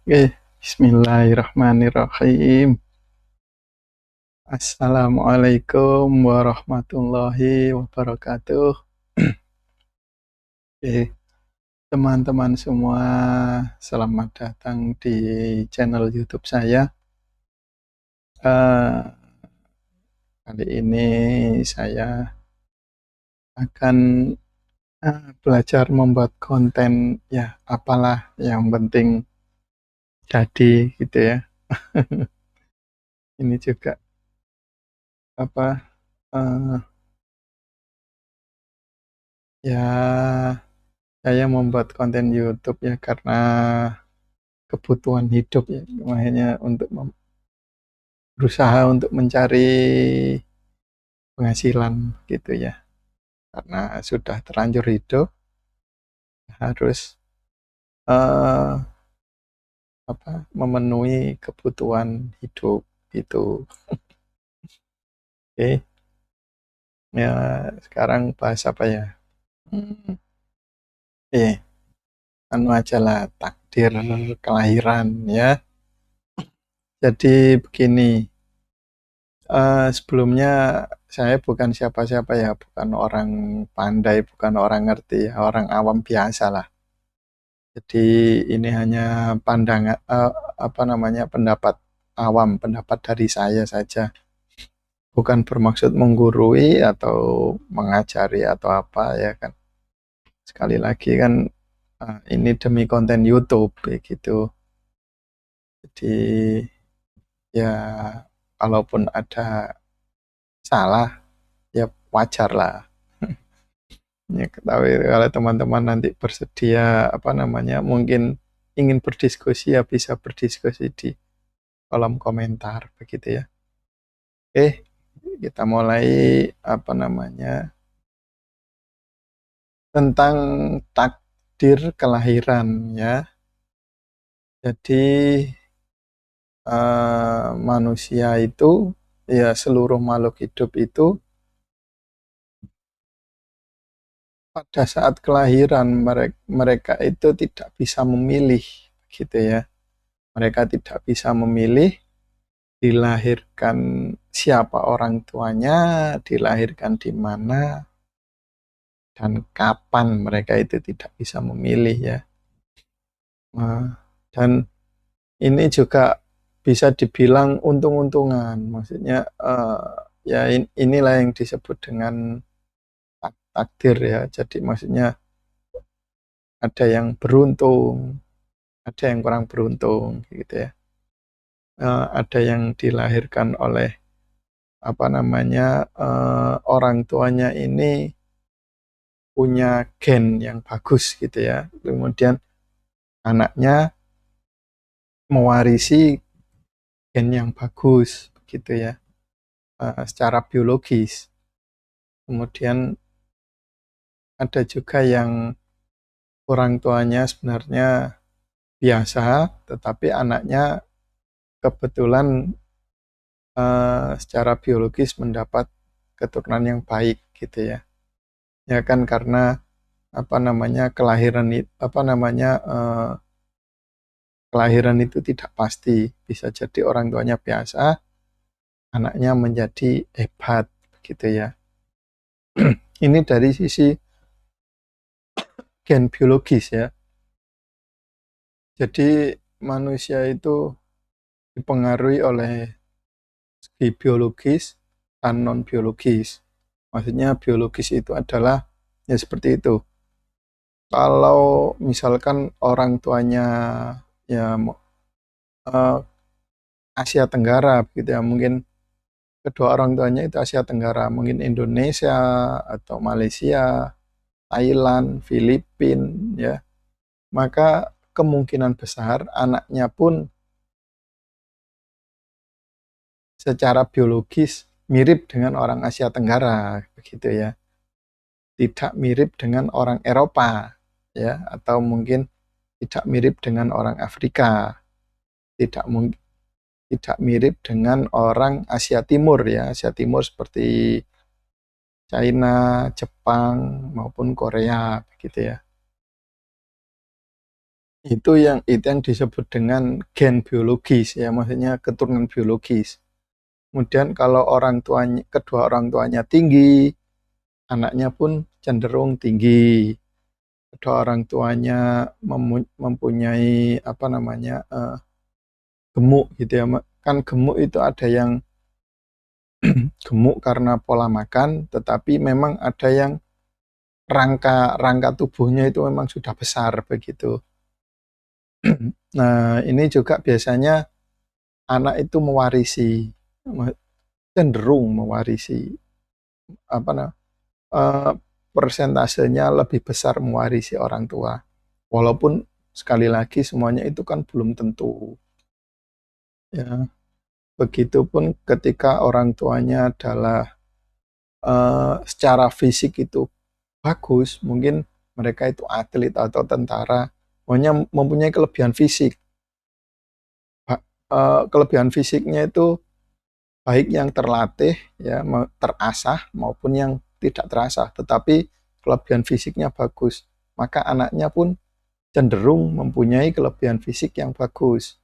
Bismillahirrahmanirrahim. Assalamualaikum warahmatullahi wabarakatuh. Oke, teman-teman semua, selamat datang di channel YouTube saya. Eh, Kali ini saya akan belajar membuat konten, ya apalah yang penting jadi gitu ya. Ini juga apa eh, ya saya membuat konten YouTube ya karena kebutuhan hidup ya, makanya untuk berusaha untuk mencari penghasilan gitu ya, karena sudah terlanjur hidup harus eh, memenuhi kebutuhan hidup itu. Oke, ya sekarang bahas apa ya? Hmm, anu aja lah, takdir kelahiran ya. Jadi begini, sebelumnya saya bukan siapa-siapa ya, bukan orang pandai, bukan orang ngerti, orang awam biasa lah. Jadi ini hanya pandangan, pendapat awam, pendapat dari saya saja. Bukan bermaksud menggurui atau mengajari atau apa ya kan. Sekali lagi kan ini demi konten YouTube kayak gitu. Jadi ya kalaupun ada salah ya wajar lah. Ya, ketahui kalau teman-teman nanti bersedia mungkin ingin berdiskusi ya bisa berdiskusi di kolom komentar begitu ya. Oke, kita mulai tentang takdir kelahiran ya. Jadi manusia itu ya seluruh makhluk hidup itu pada saat kelahiran mereka itu tidak bisa memilih gitu ya. Mereka tidak bisa memilih dilahirkan siapa orang tuanya, dilahirkan di mana, dan kapan mereka itu tidak bisa memilih ya. Dan ini juga bisa dibilang untung-untungan, maksudnya ya inilah yang disebut dengan takdir ya. Jadi maksudnya ada yang beruntung, ada yang kurang beruntung gitu ya. Ada yang dilahirkan oleh orang tuanya ini punya gen yang bagus gitu ya. Kemudian anaknya mewarisi gen yang bagus gitu ya, secara biologis. Kemudian ada juga yang orang tuanya sebenarnya biasa, tetapi anaknya kebetulan secara biologis mendapat keturunan yang baik gitu ya. Ya kan karena kelahiran kelahiran itu tidak pasti, bisa jadi orang tuanya biasa, anaknya menjadi hebat gitu ya. Ini dari sisi gen biologis ya. Jadi manusia itu dipengaruhi oleh segi biologis dan non biologis. Maksudnya biologis itu adalah ya seperti itu. Kalau misalkan orang tuanya ya eh, Asia Tenggara gitu ya, mungkin kedua orang tuanya itu Asia Tenggara, mungkin Indonesia atau Malaysia, Thailand, Filipina ya, maka kemungkinan besar anaknya pun secara biologis mirip dengan orang Asia Tenggara begitu ya. Tidak mirip dengan orang Eropa ya, atau mungkin tidak mirip dengan orang Afrika, tidak tidak mirip dengan orang Asia Timur ya. Asia Timur seperti China, Jepang maupun Korea begitu ya. Itu yang disebut dengan gen biologis ya, maksudnya keturunan biologis. Kemudian kalau kedua orang tuanya tinggi, anaknya pun cenderung tinggi. Kedua orang tuanya mempunyai apa namanya gemuk gitu ya. Kan gemuk itu ada yang gemuk karena pola makan, tetapi memang ada yang rangka rangka tubuhnya itu memang sudah besar begitu. Nah, ini juga biasanya anak itu cenderung mewarisi apa nah, eh, persentasenya lebih besar mewarisi orang tua. Walaupun sekali lagi semuanya itu kan belum tentu. Ya, begitupun ketika orang tuanya adalah secara fisik itu bagus, mungkin mereka itu atlet atau tentara, pokoknya mempunyai kelebihan fisik. Kelebihan fisiknya itu baik yang terlatih, ya, terasah maupun yang tidak terasah, tetapi kelebihan fisiknya bagus, maka anaknya pun cenderung mempunyai kelebihan fisik yang bagus.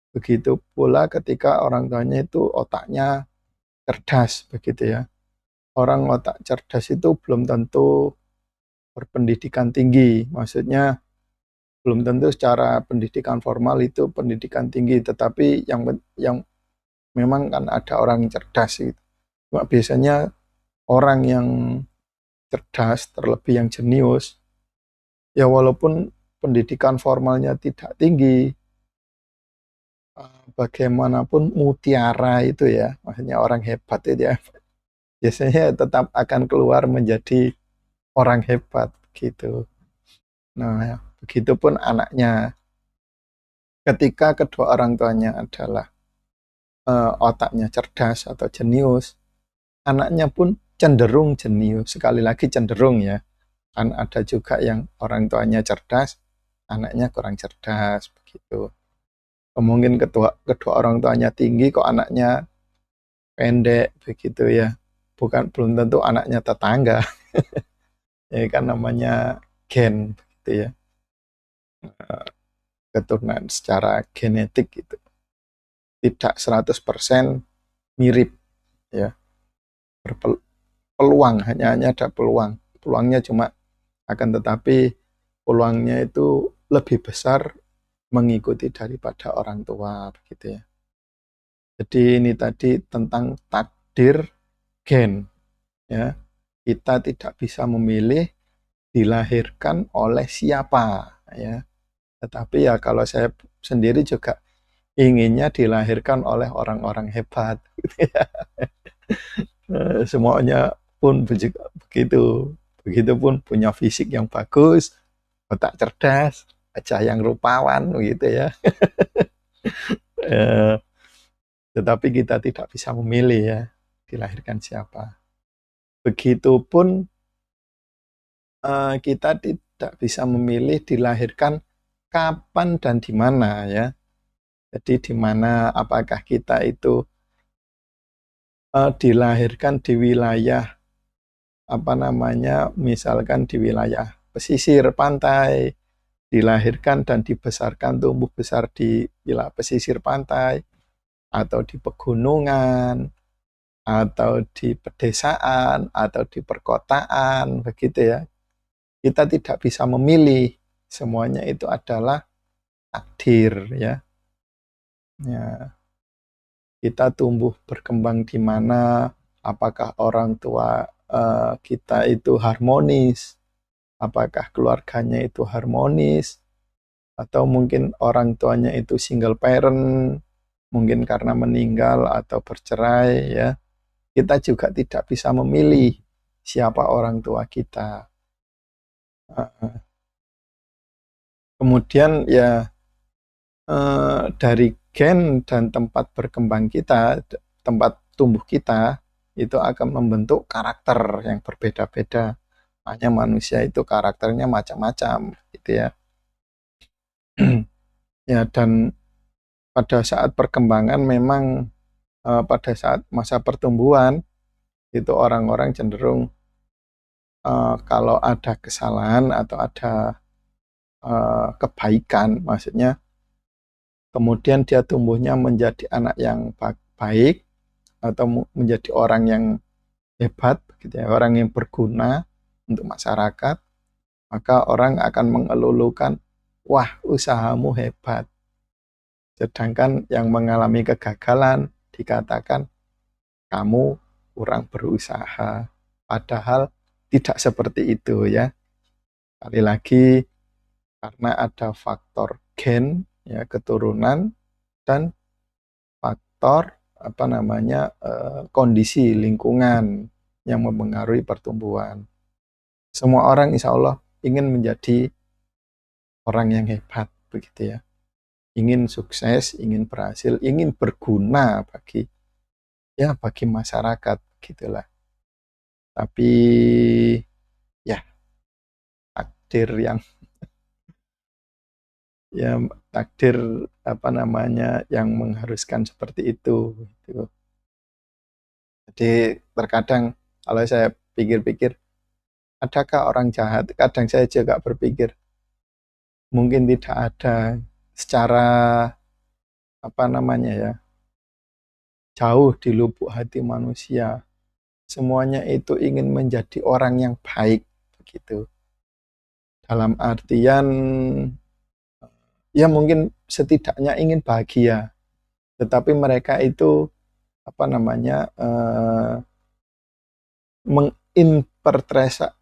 Begitu pula ketika orang tuanya itu otaknya cerdas, begitu ya. Orang otak cerdas itu belum tentu berpendidikan tinggi, maksudnya belum tentu secara pendidikan formal itu pendidikan tinggi, tetapi yang memang kan ada orang cerdas itu. Cuma biasanya orang yang cerdas, terlebih yang jenius, ya walaupun pendidikan formalnya tidak tinggi, bagaimanapun mutiara itu ya, maksudnya orang hebat itu ya, biasanya tetap akan keluar menjadi orang hebat gitu. Nah, begitupun anaknya, ketika kedua orang tuanya adalah otaknya cerdas atau jenius, anaknya pun cenderung jenius. Sekali lagi cenderung ya, kan ada juga yang orang tuanya cerdas, anaknya kurang cerdas begitu. Mungkin kedua kedua orang tuanya tinggi kok anaknya pendek begitu ya. Belum tentu anaknya tetangga. Ya kan namanya gen begitu ya. Keturunan secara genetik gitu. Tidak 100% mirip ya. Peluang hanya ada peluang. Peluangnya cuma akan tetapi peluangnya itu lebih besar mengikuti daripada orang tua begitu ya. Jadi ini tadi tentang takdir gen ya. Kita tidak bisa memilih dilahirkan oleh siapa ya. Tetapi ya kalau saya sendiri juga inginnya dilahirkan oleh orang-orang hebat gitu ya. Semuanya pun begitu. Begitupun punya fisik yang bagus, otak cerdas, wajah yang rupawan begitu ya. Eh, tetapi kita tidak bisa memilih ya dilahirkan siapa. Begitupun kita tidak bisa memilih dilahirkan kapan dan di mana ya. Jadi di mana apakah kita itu dilahirkan di wilayah apa namanya, misalkan di wilayah pesisir pantai, dilahirkan dan dibesarkan tumbuh besar di wilayah pesisir pantai atau di pegunungan atau di pedesaan atau di perkotaan begitu ya. Kita tidak bisa memilih, semuanya itu adalah takdir ya. Ya, kita tumbuh berkembang di mana, apakah orang tua kita itu harmonis, apakah keluarganya itu harmonis, atau mungkin orang tuanya itu single parent, mungkin karena meninggal atau bercerai ya. Kita juga tidak bisa memilih siapa orang tua kita. Kemudian ya dari gen dan tempat berkembang kita, tempat tumbuh kita, itu akan membentuk karakter yang berbeda-beda. Hanya manusia itu karakternya macam-macam, gitu ya. Ya, dan pada saat perkembangan memang pada saat masa pertumbuhan itu orang-orang cenderung kalau ada kesalahan atau ada kebaikan, maksudnya kemudian dia tumbuhnya menjadi anak yang baik atau menjadi orang yang hebat, gitu ya, orang yang berguna untuk masyarakat, maka orang akan mengelulukan, wah usahamu hebat. Sedangkan yang mengalami kegagalan dikatakan kamu kurang berusaha. Padahal tidak seperti itu ya. Sekali lagi karena ada faktor gen ya keturunan dan faktor kondisi lingkungan yang mempengaruhi pertumbuhan. Semua orang insya Allah ingin menjadi orang yang hebat begitu ya. Ingin sukses, ingin berhasil, ingin berguna bagi masyarakat gitulah. Tapi ya takdir yang ya takdir yang mengharuskan seperti itu gitu. Jadi terkadang kalau saya pikir-pikir, adakah orang jahat? Kadang saya juga berpikir mungkin tidak ada, secara jauh di lubuk hati manusia semuanya itu ingin menjadi orang yang baik begitu. Dalam artian ya mungkin setidaknya ingin bahagia, tetapi mereka itu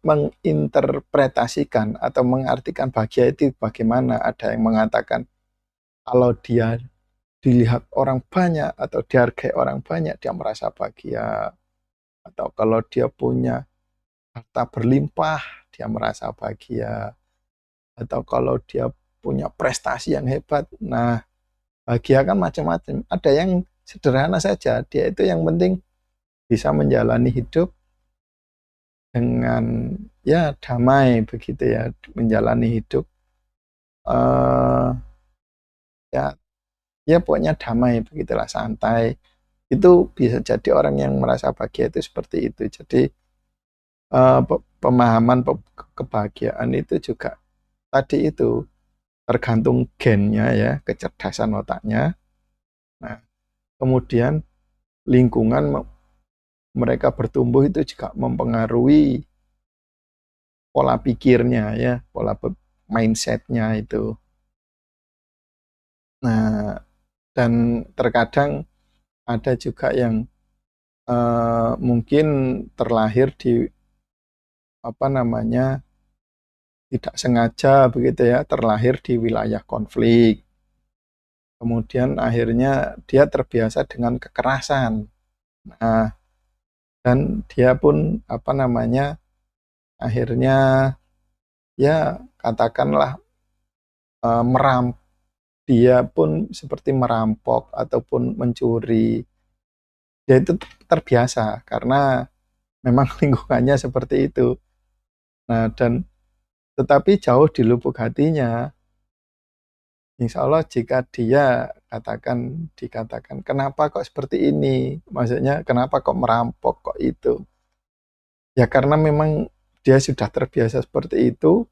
menginterpretasikan atau mengartikan bahagia itu bagaimana. Ada yang mengatakan kalau dia dilihat orang banyak atau dihargai orang banyak dia merasa bahagia, atau kalau dia punya harta berlimpah dia merasa bahagia, atau kalau dia punya prestasi yang hebat. Nah, bahagia kan macam-macam. Ada yang sederhana saja, dia itu yang penting bisa menjalani hidup dengan ya damai begitu ya, menjalani hidup ya ya pokoknya damai begitulah, santai. Itu bisa jadi orang yang merasa bahagia itu seperti itu. Jadi pemahaman kebahagiaan itu juga tadi itu tergantung gennya ya, kecerdasan otaknya. Nah, kemudian lingkungan mereka bertumbuh itu juga mempengaruhi pola pikirnya ya, pola mindsetnya itu. Nah, dan terkadang ada juga yang mungkin terlahir di tidak sengaja begitu ya, terlahir di wilayah konflik. Kemudian akhirnya dia terbiasa dengan kekerasan. Nah, dan dia pun akhirnya ya katakanlah dia pun seperti merampok ataupun mencuri. Dia itu terbiasa karena memang lingkungannya seperti itu. Nah, dan tetapi jauh di lubuk hatinya, insya Allah jika dia dikatakan kenapa kok seperti ini, maksudnya kenapa kok merampok kok itu, ya karena memang dia sudah terbiasa seperti itu,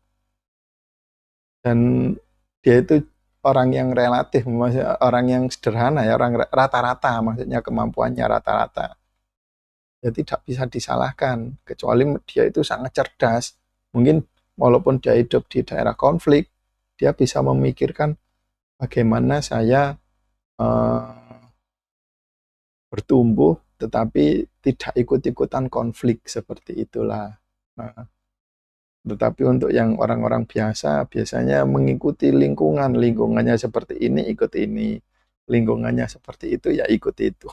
dan dia itu orang yang relatif, maksudnya orang yang sederhana ya, orang rata-rata, maksudnya kemampuannya rata-rata. Ya tidak bisa disalahkan, kecuali dia itu sangat cerdas. Mungkin walaupun dia hidup di daerah konflik, dia bisa memikirkan bagaimana saya bertumbuh tetapi tidak ikut-ikutan konflik, seperti itulah. Nah, tetapi untuk yang orang-orang biasa, biasanya mengikuti lingkungannya seperti ini, ikut ini. Lingkungannya seperti itu, ya ikut itu.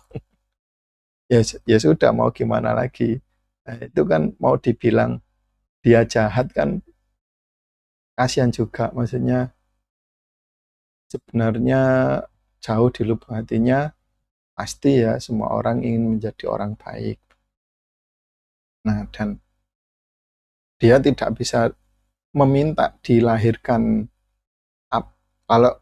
Ya sudah, mau gimana lagi. Nah, itu kan mau dibilang dia jahat kan kasihan juga, maksudnya sebenarnya jauh di lubuk hatinya pasti ya semua orang ingin menjadi orang baik. Nah, dan dia tidak bisa meminta dilahirkan, kalau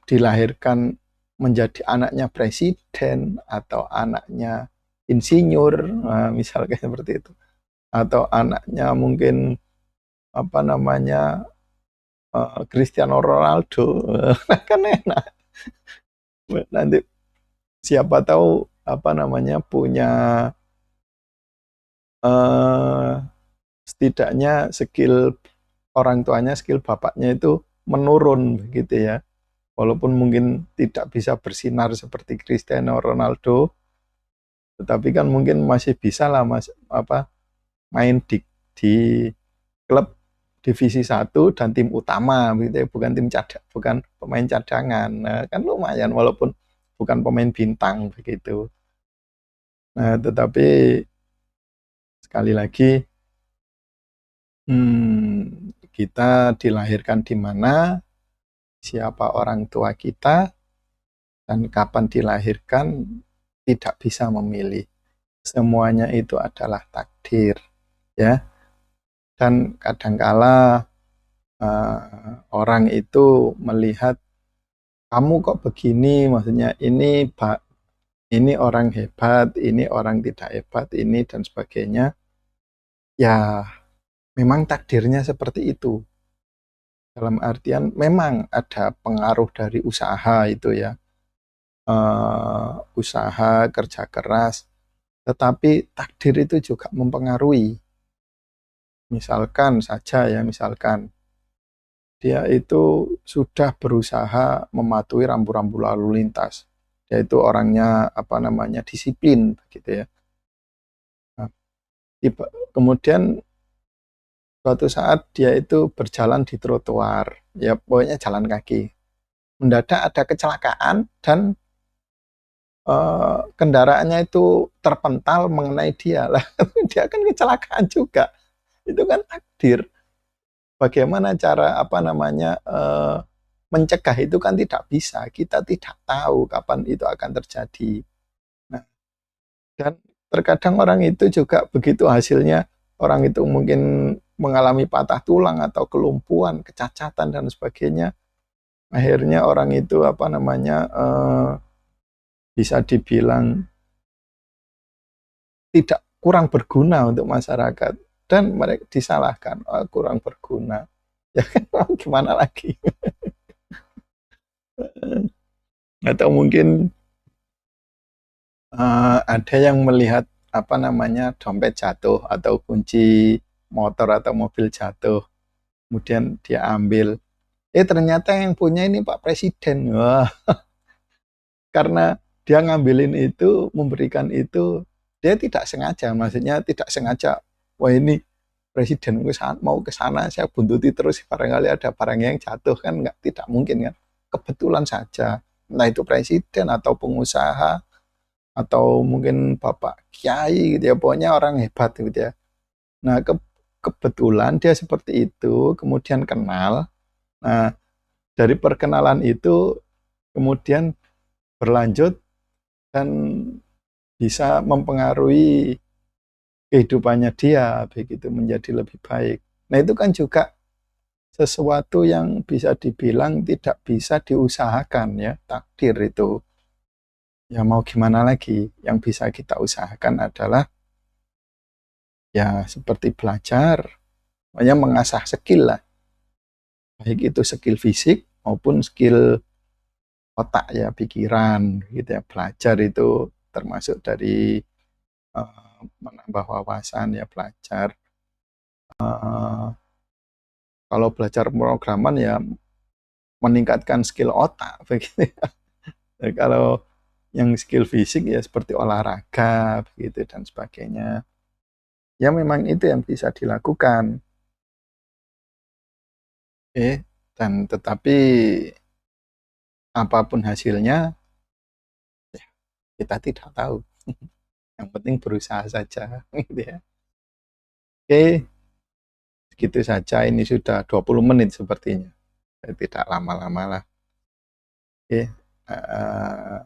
dilahirkan menjadi anaknya presiden atau anaknya insinyur, nah, misalnya seperti itu, atau anaknya mungkin apa namanya Cristiano Ronaldo, kan enak. Nanti siapa tahu apa namanya punya eh, setidaknya skill orang tuanya, skill bapaknya itu menurun begitu ya. Walaupun mungkin tidak bisa bersinar seperti Cristiano Ronaldo, tetapi kan mungkin masih bisa lah mas apa main di klub divisi satu dan tim utama gitu ya, bukan tim cadang, bukan pemain cadangan. Nah, kan lumayan walaupun bukan pemain bintang begitu. Nah, tetapi sekali lagi kita dilahirkan di mana, siapa orang tua kita, dan kapan dilahirkan tidak bisa memilih. Semuanya itu adalah takdir, ya. Dan kadangkala orang itu melihat kamu kok begini, maksudnya ini orang hebat, ini orang tidak hebat, ini dan sebagainya. Ya, memang takdirnya seperti itu. Dalam artian memang ada pengaruh dari usaha itu ya, usaha kerja keras, tetapi takdir itu juga mempengaruhi. Misalkan saja ya, misalkan dia itu sudah berusaha mematuhi rambu-rambu lalu lintas. Dia itu orangnya apa namanya disiplin gitu ya. Nah, kemudian suatu saat dia itu berjalan di trotoar, ya pokoknya jalan kaki. Mendadak ada kecelakaan dan kendaraannya itu terpental mengenai dia lah. Dia kan kecelakaan juga. Itu kan takdir. Bagaimana cara apa namanya mencegah itu kan tidak bisa. Kita tidak tahu kapan itu akan terjadi. Nah, dan terkadang orang itu juga begitu hasilnya, orang itu mungkin mengalami patah tulang atau kelumpuhan, kecacatan dan sebagainya. Akhirnya orang itu apa namanya bisa dibilang tidak kurang berguna untuk masyarakat dan mereka disalahkan, oh, kurang berguna. Ya kan gimana lagi? Atau mungkin ada yang melihat apa namanya dompet jatuh atau kunci motor atau mobil jatuh, kemudian dia ambil, ternyata yang punya ini Pak Presiden. Wah, karena dia ngambilin itu, memberikan itu, dia tidak sengaja, maksudnya tidak sengaja, wah ini presiden mau ke sana, saya buntuti terus, barangkali ada barang yang jatuh, kan nggak, tidak mungkin kan, kebetulan saja, entah itu presiden atau pengusaha, atau mungkin bapak kiai gitu ya, pokoknya orang hebat gitu ya. Nah, kebetulan dia seperti itu, kemudian kenal, nah dari perkenalan itu kemudian berlanjut dan bisa mempengaruhi kehidupannya dia begitu menjadi lebih baik. Nah, itu kan juga sesuatu yang bisa dibilang tidak bisa diusahakan ya, takdir itu. Ya mau gimana lagi? Yang bisa kita usahakan adalah ya seperti belajar, hanya mengasah skill lah. Baik itu skill fisik maupun skill otak ya, pikiran gitu ya. Belajar itu termasuk dari menambah wawasan ya, belajar. Kalau belajar pemrograman ya meningkatkan skill otak begitu ya. Kalau yang skill fisik ya seperti olahraga begitu dan sebagainya. Ya memang itu yang bisa dilakukan. Dan tetapi apapun hasilnya ya, kita tidak tahu. Yang penting berusaha saja gitu ya. Oke, segitu saja, ini sudah 20 menit sepertinya. Tidak lama-lama lah. Oke, uh,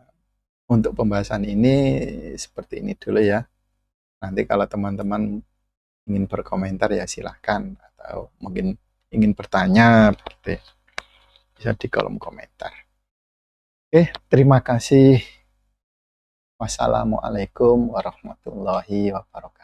untuk pembahasan ini seperti ini dulu ya. Nanti kalau teman-teman ingin berkomentar ya silahkan, atau mungkin ingin bertanya berarti bisa di kolom komentar. Oke, terima kasih. Wassalamualaikum warahmatullahi wabarakatuh.